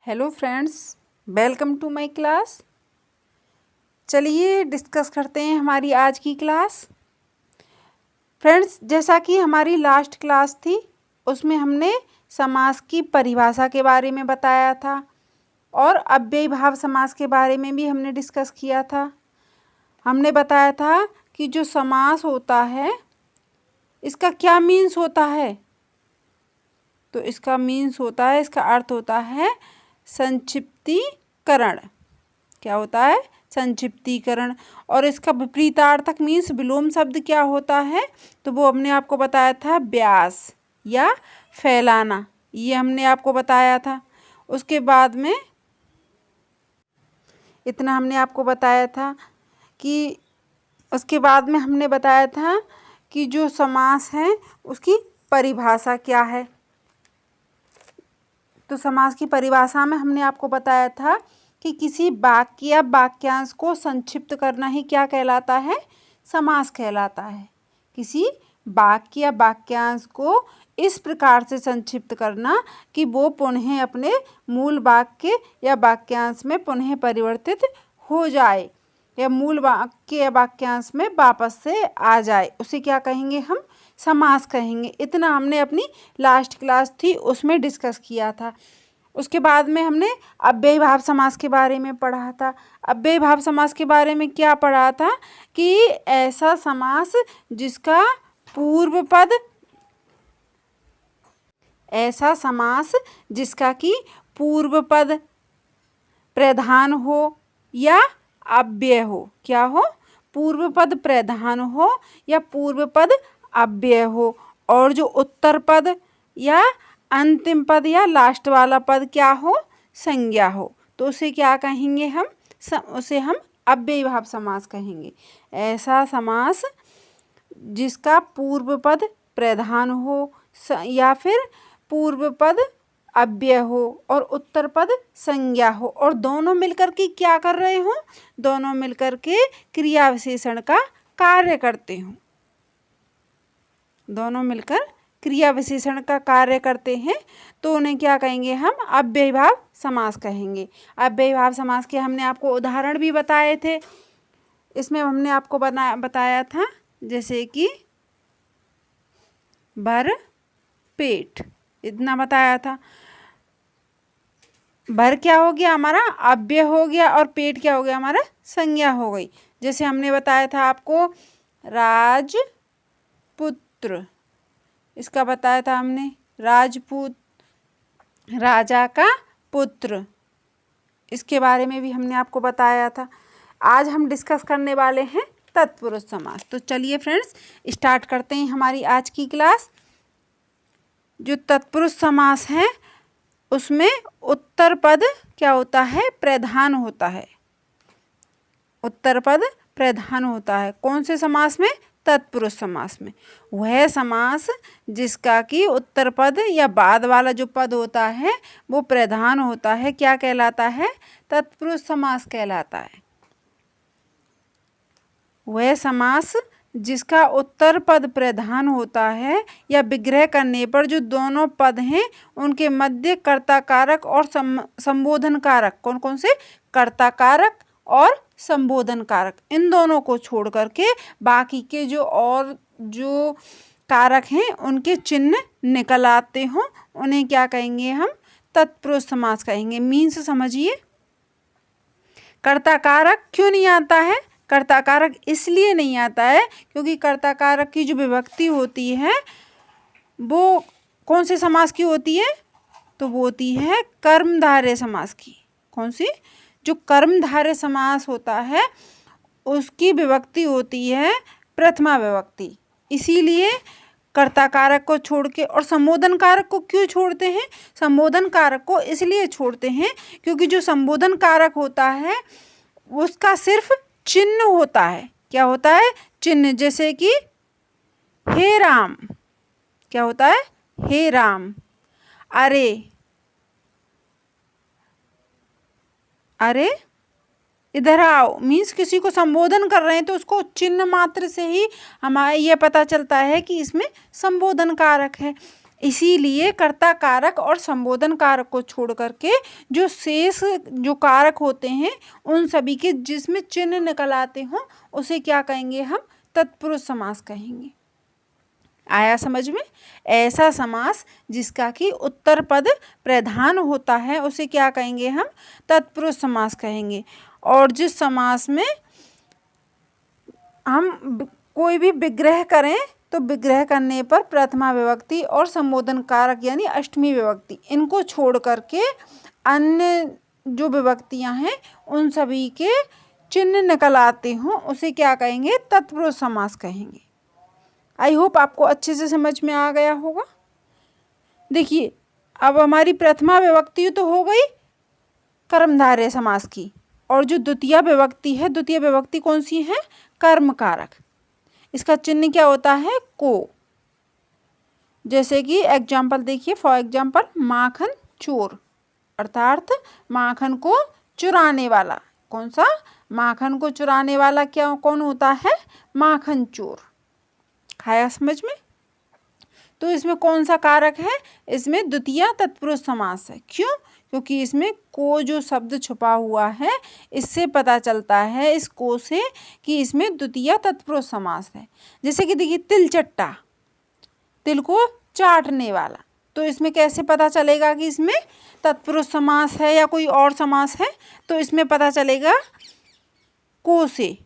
Hello friends, welcome to my class. चलिए discuss करते हैं हमारी आज की क्लास। फ्रेंड्स, जैसा कि हमारी लास्ट क्लास थी उसमें हमने समास की परिभाषा के बारे में बताया था और अव्ययीभाव समास के बारे में भी हमने डिस्कस किया था। हमने बताया था कि जो समास होता है इसका क्या मीन्स होता है। तो इसका मीन्स होता है, इसका अर्थ होता है संक्षिप्तीकरण। क्या होता है? संक्षिप्तीकरण। और इसका विपरीतार्थक मीन्स विलोम शब्द क्या होता है, तो वो हमने आपको बताया था व्यास या फैलाना, ये हमने आपको बताया था। उसके बाद में इतना हमने आपको बताया था कि उसके बाद में हमने बताया था कि जो समास है उसकी परिभाषा क्या है। तो समास की परिभाषा में हमने आपको बताया था कि किसी वाक्य या वाक्यांश को संक्षिप्त करना ही क्या कहलाता है? समास कहलाता है। किसी वाक्य या वाक्यांश को इस प्रकार से संक्षिप्त करना कि वो पुनः अपने मूल वाक्य या वाक्यांश में पुनः परिवर्तित हो जाए या मूल वाक्य या वाक्यांश में वापस से आ जाए, उसे क्या कहेंगे? हम समास कहेंगे। इतना हमने अपनी लास्ट क्लास थी उसमें डिस्कस किया था। उसके बाद में हमने अव्ययीभाव समास के बारे में पढ़ा था। अव्ययीभाव समास के बारे में क्या पढ़ा था कि ऐसा समास जिसका पूर्व पद, ऐसा समास जिसका कि पूर्व पद प्रधान हो या अव्यय हो। क्या हो? पूर्व पद प्रधान हो या पूर्व पद अव्यय हो, और जो उत्तर पद या अंतिम पद या लास्ट वाला पद क्या हो? संज्ञा हो। तो उसे क्या कहेंगे हम? उसे हम अव्ययीभाव समास कहेंगे। ऐसा समास जिसका पूर्व पद प्रधान हो या फिर पूर्व पद अव्यय हो और उत्तर पद संज्ञा हो, और दोनों मिलकर के क्या कर रहे हो? दोनों मिलकर के क्रिया विशेषण का कार्य करते हो। दोनों मिलकर क्रिया विशेषण का कार्य करते हैं तो उन्हें क्या कहेंगे? हम अव्ययीभाव समास कहेंगे। अव्ययीभाव समास के हमने आपको उदाहरण भी बताए थे। इसमें हमने आपको बताया था जैसे कि भर पेट, इतना बताया था। भर क्या हो गया? हमारा अव्यय हो गया, और पेट क्या हो गया? हमारा संज्ञा हो गई। जैसे हमने बताया था आपको राजपुत्र, इसका बताया था हमने राजपूत, राजा का पुत्र, इसके बारे में भी हमने आपको बताया था। आज हम डिस्कस करने वाले हैं तत्पुरुष समास। तो चलिए फ्रेंड्स स्टार्ट करते हैं हमारी आज की क्लास। जो तत्पुरुष समास है उसमें उत्तर पद क्या होता है? प्रधान होता है। उत्तर पद प्रधान होता है। कौन से समास में? तत्पुरुष समास में। वह समास जिसका कि उत्तर पद या बाद वाला जो पद होता है वो प्रधान होता है, क्या कहलाता है? तत्पुरुष समास कहलाता है। वह समास जिसका उत्तर पद प्रधान होता है या विग्रह करने पर जो दोनों पद हैं उनके मध्य कर्ता कारक और संबोधन कारक, कौन कौन से? कर्ता कारक और संबोधन कारक, इन दोनों को छोड़ करके बाकी के जो और जो कारक हैं उनके चिन्ह निकल आते हों, उन्हें क्या कहेंगे? हम तत्पुरुष समास कहेंगे। मीन्स समझिए। कर्ता कारक क्यों नहीं आता है? कर्ता कारक इसलिए नहीं आता है क्योंकि कर्ता कारक की जो विभक्ति होती है वो कौन से समास की होती है? तो वो होती है कर्मधारय समास की। कौन सी? जो कर्मधारय समास होता है उसकी विभक्ति होती है प्रथमा विभक्ति। इसीलिए कर्ता कारक को छोड़ के, और संबोधन कारक को क्यों छोड़ते हैं? संबोधन कारक को इसलिए छोड़ते हैं क्योंकि जो संबोधन कारक होता है उसका सिर्फ चिन्ह होता है। क्या होता है? चिन्ह। जैसे कि हे राम, क्या होता है? हे राम। अरे, अरे इधर आओ, मीन्स किसी को संबोधन कर रहे हैं तो उसको चिन्ह मात्र से ही हमारा ये पता चलता है कि इसमें संबोधन कारक है। इसीलिए कर्ता कारक और संबोधन कारक को छोड़ करके जो शेष जो कारक होते हैं उन सभी के जिसमें चिन्ह निकल आते हों उसे क्या कहेंगे हम? तत्पुरुष समास कहेंगे। आया समझ में? ऐसा समास जिसका कि उत्तर पद प्रधान होता है उसे क्या कहेंगे हम? तत्पुरुष समास कहेंगे। और जिस समास में हम कोई भी विग्रह करें तो विग्रह करने पर प्रथमा विभक्ति और संबोधन कारक यानी अष्टमी विभक्ति इनको छोड़ करके अन्य जो विभक्तियां हैं उन सभी के चिन्ह निकल आते हों उसे क्या कहेंगे? तत्पुरुष समास कहेंगे। आई होप आपको अच्छे से समझ में आ गया होगा। देखिए अब हमारी प्रथमा विभक्ति तो हो गई कर्मधारय समास की, और जो द्वितीय विभक्ति है, द्वितीय विभक्ति कौन सी है? कर्म कारक। इसका चिन्ह क्या होता है? को। जैसे कि एग्जाम्पल देखिए, फॉर एग्जाम्पल माखन चोर, अर्थात माखन को चुराने वाला। कौन सा? माखन को चुराने वाला क्या कौन होता है? माखन चोर। खाया समझ में? तो इसमें कौन सा कारक है? इसमें द्वितीय तत्पुरुष समास है। क्यों? क्योंकि इसमें को जो शब्द छुपा हुआ है इससे पता चलता है इस को से कि इसमें द्वितीय तत्पुरुष समास है। जैसे कि देखिए तिलचट्टा, तिल को चाटने वाला, तो इसमें कैसे पता चलेगा कि इसमें तत्पुरुष समास है या कोई और समास है? तो इसमें पता चलेगा को से,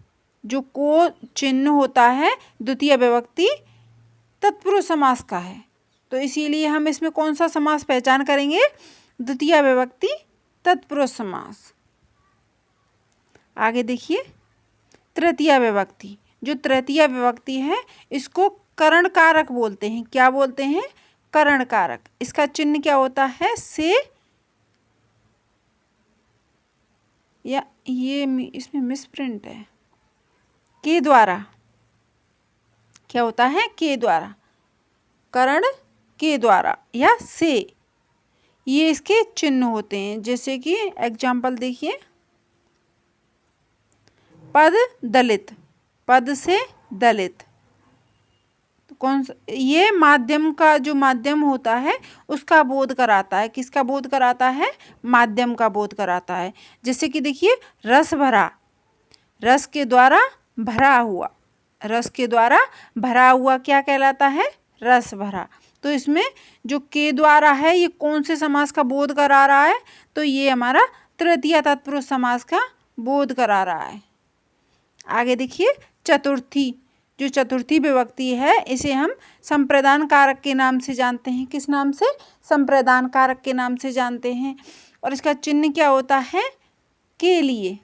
जो को चिन्ह होता है द्वितीय विभक्ति तत्पुरुष समास का है। तो इसीलिए हम इसमें कौन सा समास पहचान करेंगे? द्वितीय विभक्ति तत्पुरुष समास। आगे देखिए तृतीय विभक्ति। जो तृतीय विभक्ति है इसको करण कारक बोलते हैं। क्या बोलते हैं? करण कारक। इसका चिन्ह क्या होता है? से, या ये इसमें मिसप्रिंट है, के द्वारा। क्या होता है? के द्वारा। करण के द्वारा या से, ये इसके चिन्ह होते हैं। जैसे कि एग्जाम्पल देखिए, पद दलित, पद से दलित, तो कौन सा? ये माध्यम का जो माध्यम होता है उसका बोध कराता है। किसका बोध कराता है? माध्यम का बोध कराता है। जैसे कि देखिए रस भरा, रस के द्वारा भरा हुआ, रस के द्वारा भरा हुआ क्या कहलाता है? रस भरा। तो इसमें जो के द्वारा है ये कौन से समास का बोध करा रहा है? तो ये हमारा तृतीय तत्पुरुष समास का बोध करा रहा है। आगे देखिए चतुर्थी। जो चतुर्थी विभक्ति है इसे हम संप्रदान कारक के नाम से जानते हैं। किस नाम से? संप्रदान कारक के नाम से जानते हैं। और इसका चिन्ह क्या होता है? के लिए।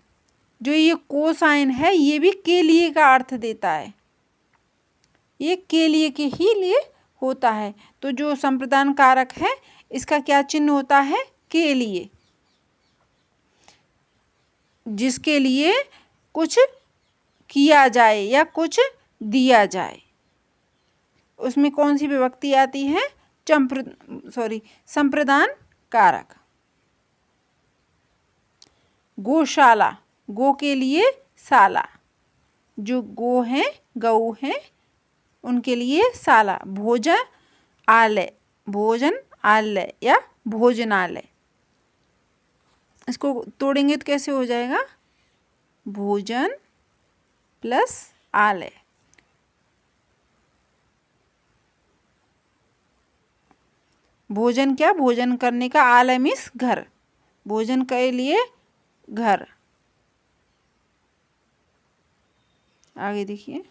जो ये को साइन है ये भी के लिए का अर्थ देता है, ये के लिए के ही लिए होता है। तो जो संप्रदान कारक है इसका क्या चिन्ह होता है? के लिए। जिसके लिए कुछ किया जाए या कुछ दिया जाए, उसमें कौन सी विभक्ति आती है? संप्रदान कारक। गौशाला, गो के लिए शाला, जो गो हैं गऊ हैं उनके लिए शाला। भोजन आलय, भोजन आलय या भोजनालय। इसको तोड़ेंगे तो कैसे हो जाएगा? भोजन प्लस आलय। भोजन क्या? भोजन करने का, आलय मीन्स घर, भोजन के लिए घर। आगे देखिए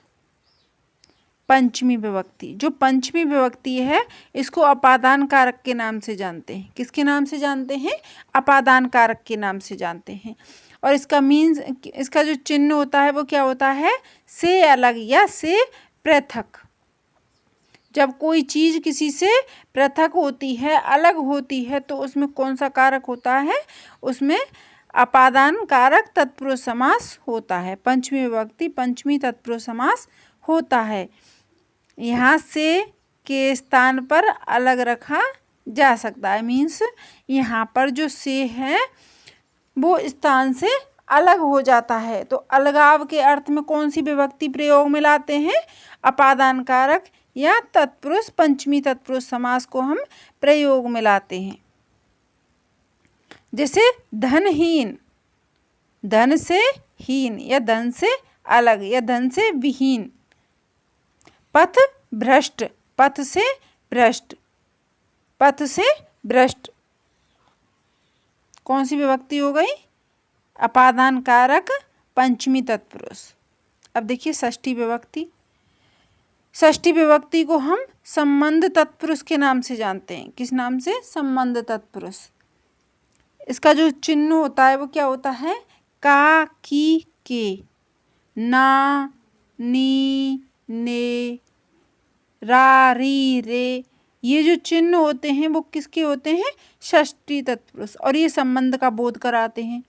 पंचमी विभक्ति। जो पंचमी विभक्ति है इसको अपादान कारक के नाम से जानते हैं। किसके नाम से जानते हैं? अपादान कारक के नाम से जानते हैं। और इसका मीन्स, इसका जो चिन्ह होता है वो क्या होता है? से अलग या से पृथक। जब कोई चीज़ किसी से पृथक होती है, अलग होती है, तो उसमें कौन सा कारक होता है? उसमें अपादान कारक तत्पुरुष समास होता है। पंचमी विभक्ति पंचमी तत्पुरुष समास होता है। यहाँ से के स्थान पर अलग रखा जा सकता है। मीन्स यहाँ पर जो से है वो स्थान से अलग हो जाता है। तो अलगाव के अर्थ में कौन सी विभक्ति प्रयोग में लाते हैं? अपादान कारक या तत्पुरुष पंचमी तत्पुरुष समास को हम प्रयोग में लाते हैं। जैसे धनहीन, धन से हीन या धन से अलग या धन से विहीन। पथ भ्रष्ट, पथ से भ्रष्ट, पथ से भ्रष्ट। कौन सी विभक्ति हो गई? अपादान कारक पंचमी तत्पुरुष। अब देखिए षष्ठी विभक्ति। षष्ठी विभक्ति को हम संबंध तत्पुरुष के नाम से जानते हैं। किस नाम से? संबंध तत्पुरुष। इसका जो चिन्ह होता है वो क्या होता है? का, की, के, ना, नी, ने, रा, री, रे। ये जो चिन्ह होते हैं वो किसके होते हैं? षष्ठी तत्पुरुष। और ये संबंध का बोध कराते हैं।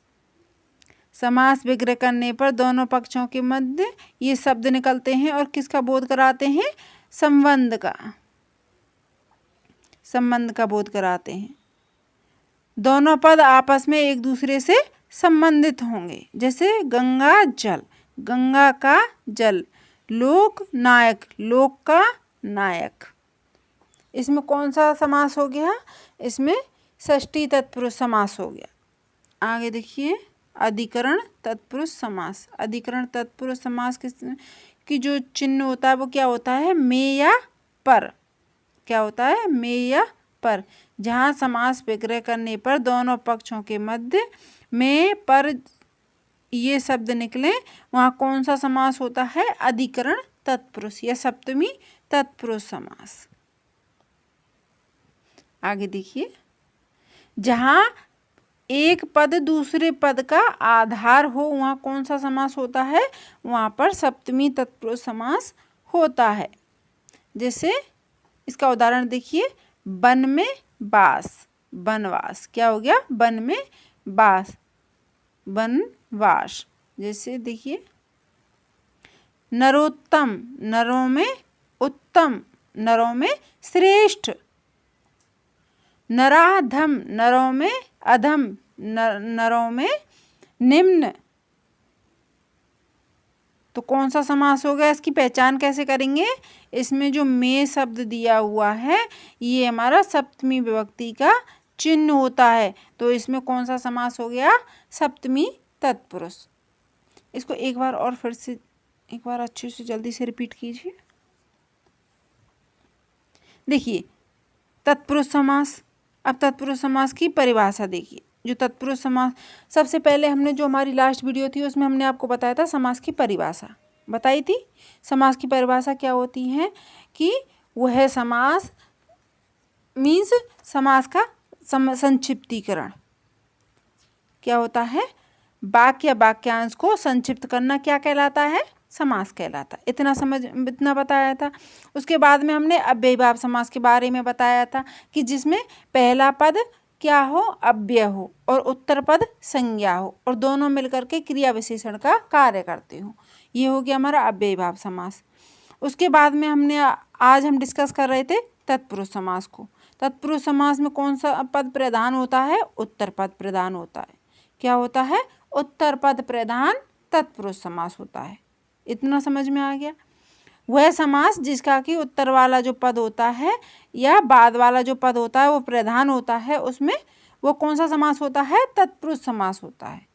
समास विग्रह करने पर दोनों पक्षों के मध्य ये शब्द निकलते हैं और किसका बोध कराते हैं? संबंध का, संबंध का बोध कराते हैं। दोनों पद आपस में एक दूसरे से संबंधित होंगे। जैसे गंगा जल, गंगा का जल। लोक नायक, लोक का नायक। इसमें कौन सा समास हो गया? इसमें षष्ठी तत्पुरुष समास हो गया। आगे देखिए अधिकरण तत्पुरुष समास। अधिकरण तत्पुरुष समास की जो चिन्ह होता है वो क्या होता है? में या पर। क्या होता है? में या पर। जहाँ समास विग्रह करने पर दोनों पक्षों के मध्य में पर ये शब्द निकले वहाँ कौन सा समास होता है? अधिकरण तत्पुरुष या सप्तमी तत्पुरुष समास। आगे देखिए जहाँ एक पद दूसरे पद का आधार हो वहाँ कौन सा समास होता है? वहाँ पर सप्तमी तत्पुरुष समास होता है। जैसे इसका उदाहरण देखिए, वन में बास, वनवास। क्या हो गया? वन में बास, वनवास। जैसे देखिए नरोत्तम, नरों में उत्तम, नरों में श्रेष्ठ। नराधम, नरों में अधम, नरों में निम्न। तो कौन सा समास हो गया? इसकी पहचान कैसे करेंगे? इसमें जो में शब्द दिया हुआ है ये हमारा सप्तमी विभक्ति का चिन्ह होता है। तो इसमें कौन सा समास हो गया? सप्तमी तत्पुरुष। इसको एक बार और फिर से एक बार अच्छे से जल्दी से रिपीट कीजिए। देखिए तत्पुरुष समास। अब तत्पुरुष समास की परिभाषा देखिए। जो तत्पुरुष समास, सबसे पहले हमने जो हमारी लास्ट वीडियो थी उसमें हमने आपको बताया था समास की परिभाषा बताई थी। समास की परिभाषा क्या होती है कि वह समास मीन्स समास का संक्षिप्तीकरण। क्या होता है? वाक्य या वाक्यांश को संक्षिप्त करना क्या कहलाता है? समास कहलाता है। इतना बताया था। उसके बाद में हमने अव्ययीभाव समास के बारे में बताया था कि जिसमें पहला पद क्या हो? अव्यय हो और उत्तर पद संज्ञा हो और दोनों मिलकर के क्रिया विशेषण का कार्य करते हो। ये हो गया हमारा अव्ययीभाव समास। उसके बाद में आज हम डिस्कस कर रहे थे तत्पुरुष समास को। तत्पुरुष समास में कौन सा पद प्रधान होता है? उत्तर पद प्रधान होता है। क्या होता है? उत्तर पद प्रधान तत्पुरुष समास होता है। इतना समझ में आ गया? वह समास जिसका कि उत्तर वाला जो पद होता है या बाद वाला जो पद होता है वो प्रधान होता है, उसमें वो कौन सा समास होता है? तत्पुरुष समास होता है।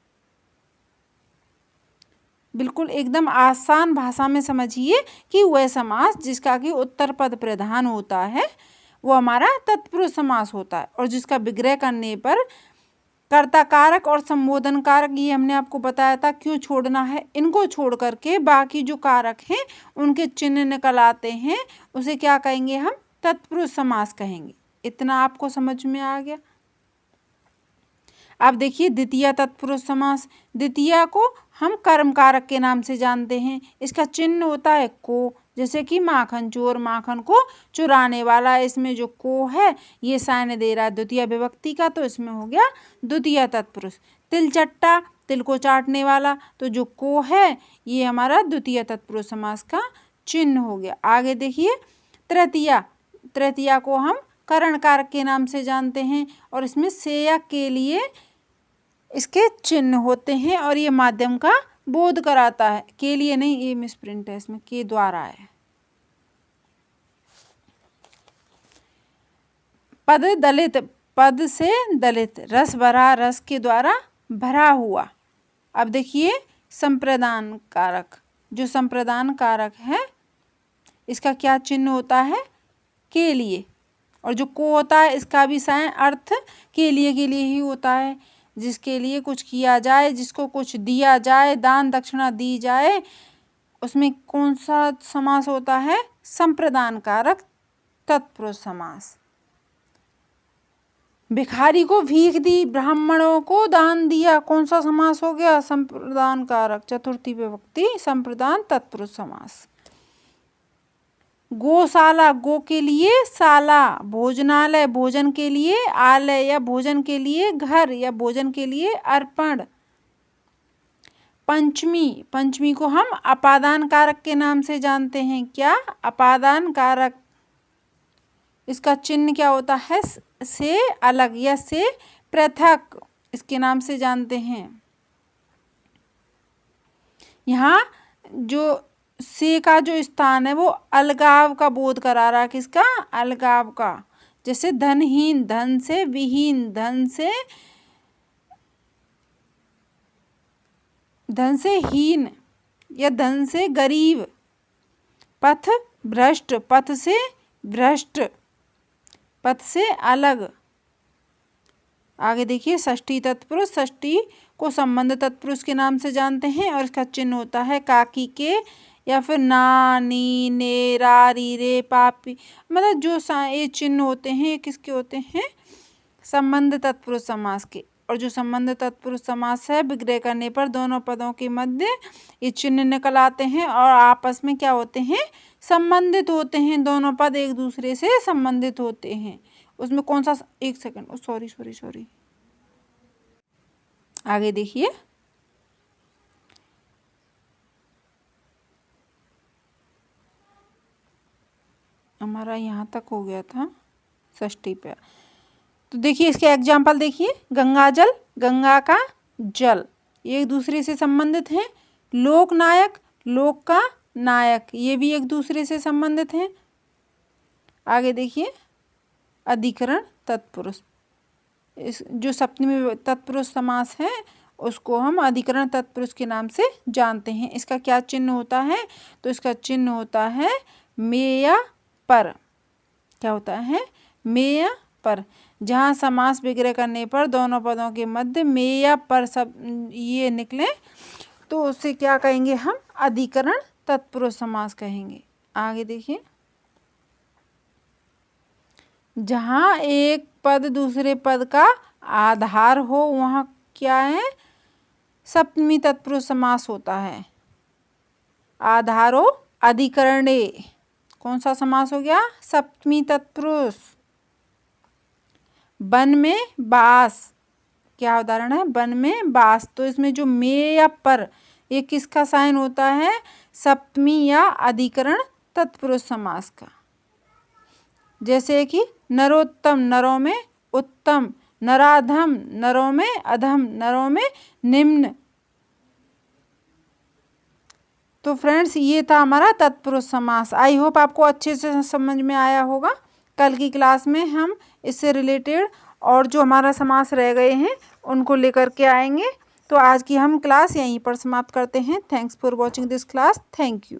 बिल्कुल एकदम आसान भाषा में समझिए कि वह समास जिसका कि उत्तर पद प्रधान होता है वो हमारा तत्पुरुष समास होता है और जिसका विग्रह करने पर कर्ता कारक और संबोधन कारक, ये हमने आपको बताया था क्यों छोड़ना है। इनको छोड़ करके बाकी जो कारक हैं उनके चिन्ह निकल आते हैं, उसे क्या कहेंगे? हम तत्पुरुष समास कहेंगे। इतना आपको समझ में आ गया? अब देखिए द्वितीय तत्पुरुष समास। द्वितीय को हम कर्म कारक के नाम से जानते हैं। इसका चिन्ह होता है को। जैसे कि माखन चोर, माखन को चुराने वाला। इसमें जो को है ये साइन दे रहा है द्वितीय विभक्ति का, तो इसमें हो गया द्वितीय तत्पुरुष। तिल चट्टा, तिल को चाटने वाला, तो जो को है ये हमारा द्वितीय तत्पुरुष समास का चिन्ह हो गया। आगे देखिए तृतीया। तृतीया को हम करण कारक के नाम से जानते हैं और इसमें से या के लिए इसके चिन्ह होते हैं और ये माध्यम का बोध कराता है। के लिए नहीं, ये मिसप्रिंट है, इसमें के द्वारा है। पद दलित, पद से दलित, रस भरा, रस के द्वारा भरा हुआ। अब देखिए संप्रदान कारक, जो संप्रदान कारक है इसका क्या चिन्ह होता है, के लिए, और जो को होता है इसका भी साइन अर्थ के लिए ही होता है। जिसके लिए कुछ किया जाए, जिसको कुछ दिया जाए, दान दक्षिणा दी जाए, उसमें कौन सा समास होता है, संप्रदान कारक तत्पुरुष समास। भिखारी को भीख दी, ब्राह्मणों को दान दिया, कौन सा समास हो गया, संप्रदान कारक चतुर्थी विभक्ति संप्रदान तत्पुरुष समास। गौशाला, गो के लिए शाला, भोजनालय, भोजन के लिए, आलय या भोजन के लिए, घर या भोजन के लिए, अर्पण। पंचमी, पंचमी को हम अपादान कारक के नाम से जानते हैं। क्या, अपादान कारक। इसका चिन्ह क्या होता है, से अलग या से पृथक, इसके नाम से जानते हैं। यहाँ जो से का जो स्थान है वो अलगाव का बोध करा रहा है, किसका, अलगाव का। जैसे धनहीन, धन से विहीन, धन से हीन या धन से गरीब। पथ भ्रष्ट, पथ से भ्रष्ट, पथ से अलग। आगे देखिए षष्ठी तत्पुरुष, षष्ठी को संबंध तत्पुरुष के नाम से जानते हैं और इसका चिन्ह होता है काकी के या फिर ना, नी, ने, रा, री, रे, पापी, मतलब जो ये चिन्ह होते हैं ये किसके होते हैं, संबंध तत्पुरुष समास के। और जो संबंध तत्पुरुष समास है विग्रह करने पर दोनों पदों के मध्य ये चिन्ह निकल आते हैं और आपस में क्या होते हैं, संबंधित होते हैं। दोनों पद एक दूसरे से संबंधित होते हैं। उसमें कौन सा, एक सेकंड, सॉरी, आगे देखिए। हमारा यहाँ तक हो गया था षष्ठी पे। तो देखिए इसके एग्जाम्पल देखिए, गंगा जल, गंगा का जल, ये एक दूसरे से संबंधित हैं। लोक नायक, लोक का नायक, ये भी एक दूसरे से संबंधित हैं। आगे देखिए अधिकरण तत्पुरुष, इस जो सप्तमी तत्पुरुष समास है उसको हम अधिकरण तत्पुरुष के नाम से जानते हैं। इसका क्या चिन्ह होता है, तो इसका चिन्ह होता है में या पर। क्या होता है, में या पर। जहाँ समास विग्रह करने पर दोनों पदों के मध्य में या पर सब ये निकले तो उसे क्या कहेंगे हम, अधिकरण तत्पुरुष समास कहेंगे। आगे देखिए, जहाँ एक पद दूसरे पद का आधार हो वहाँ क्या है, सप्तमी तत्पुरुष समास होता है। आधारो अधिकरणे, कौन सा समास हो गया, सप्तमी तत्पुरुष। वन में बास, क्या उदाहरण है, वन में बास, तो इसमें जो में या पर ये किसका साइन होता है, सप्तमी या अधिकरण तत्पुरुष समास का। जैसे कि नरोत्तम, नरों में उत्तम, नराधम, नरों में अधम, नरों में निम्न। तो फ्रेंड्स ये था हमारा तत्पुरुष समास। आई होप आपको अच्छे से समझ में आया होगा। कल की क्लास में हम इससे रिलेटेड और जो हमारा समास रह गए हैं उनको लेकर के आएंगे। तो आज की हम क्लास यहीं पर समाप्त करते हैं। Thanks for watching this class. Thank you.